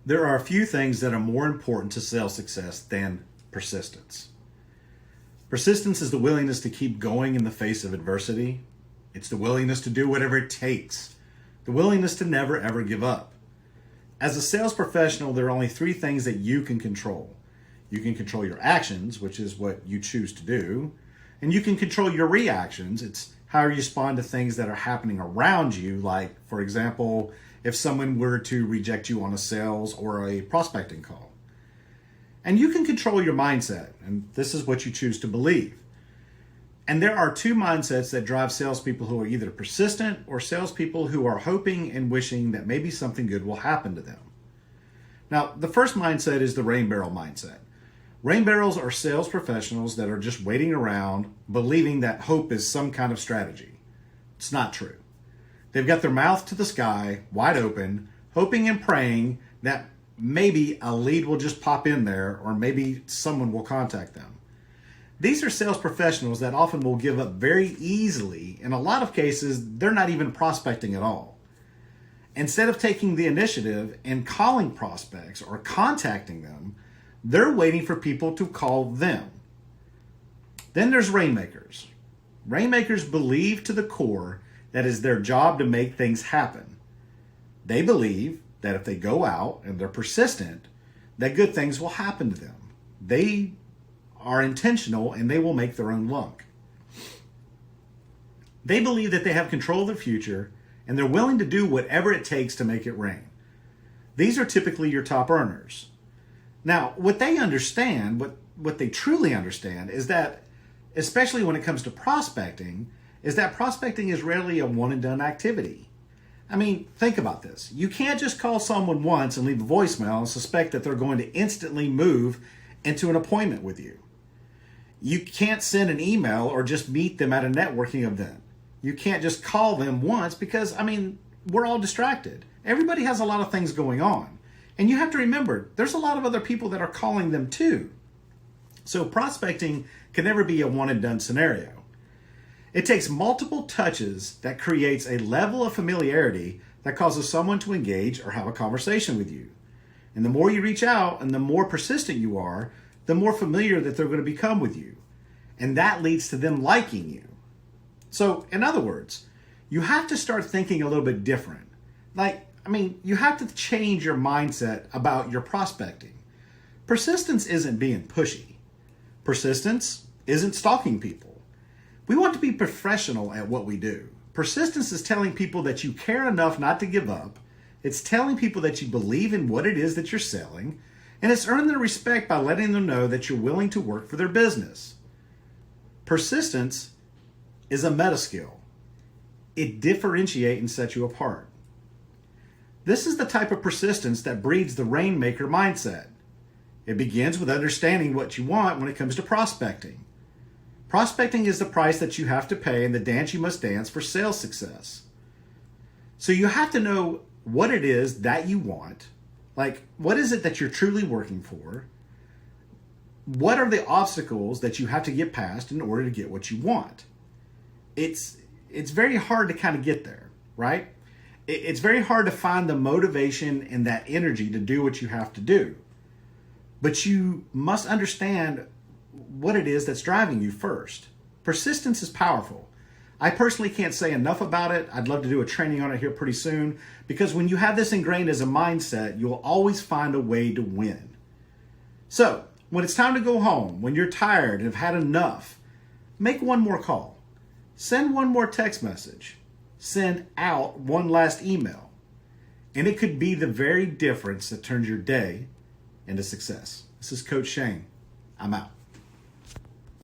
There are a few things that are more important to sales success than persistence. Persistence is the willingness to keep going in the face of adversity. It's the willingness to do whatever it takes. The willingness to never ever give up. As a sales professional, there are only three things that you can control. You can control your actions, which is what you choose to do, and you can control your reactions. It's how you respond to things that are happening around you, like, for example, if someone were to reject you on a sales or a prospecting call. And you can control your mindset, and this is what you choose to believe. And there are two mindsets that drive salespeople who are either persistent or salespeople who are hoping and wishing that maybe something good will happen to them. Now, the first mindset is the rain barrel mindset. Rain barrels are sales professionals that are just waiting around, believing that hope is some kind of strategy. It's not true. They've got their mouth to the sky, wide open, hoping and praying that maybe a lead will just pop in there or maybe someone will contact them. These are sales professionals that often will give up very easily. In a lot of cases, they're not even prospecting at all. Instead of taking the initiative and calling prospects or contacting them, they're waiting for people to call them. Then there's rainmakers. Rainmakers believe to the core that it's their job to make things happen. They believe that if they go out and they're persistent, that good things will happen to them. They are intentional and they will make their own luck. They believe that they have control of their future and they're willing to do whatever it takes to make it rain. These are typically your top earners. Now, what they understand, what they truly understand is that, especially when it comes to prospecting, is that prospecting is rarely a one and done activity. I mean, think about this. You can't just call someone once and leave a voicemail and suspect that they're going to instantly move into an appointment with you. You can't send an email or just meet them at a networking event. You can't just call them once because, we're all distracted. Everybody has a lot of things going on. And you have to remember, there's a lot of other people that are calling them too. So prospecting can never be a one and done scenario. It takes multiple touches that creates a level of familiarity that causes someone to engage or have a conversation with you. And the more you reach out and the more persistent you are, the more familiar that they're going to become with you. And that leads to them liking you. So, in other words, you have to start thinking a little bit different. You have to change your mindset about your prospecting. Persistence isn't being pushy. Persistence isn't stalking people. We want to be professional at what we do. Persistence is telling people that you care enough not to give up. It's telling people that you believe in what it is that you're selling. And it's earned their respect by letting them know that you're willing to work for their business. Persistence is a meta skill. It differentiates and sets you apart. This is the type of persistence that breeds the rainmaker mindset. It begins with understanding what you want when it comes to prospecting. Prospecting is the price that you have to pay and the dance you must dance for sales success. So you have to know what it is that you want. What is it that you're truly working for? What are the obstacles that you have to get past in order to get what you want? It's very hard to kind of get there, right? It's very hard to find the motivation and that energy to do what you have to do. But you must understand what it is that's driving you first. Persistence is powerful. I personally can't say enough about it. I'd love to do a training on it here pretty soon, because when you have this ingrained as a mindset, you'll always find a way to win. So, when it's time to go home, when you're tired and have had enough, make one more call. Send one more text message. Send out one last email. And it could be the very difference that turns your day into success. This is Coach Shane. I'm out.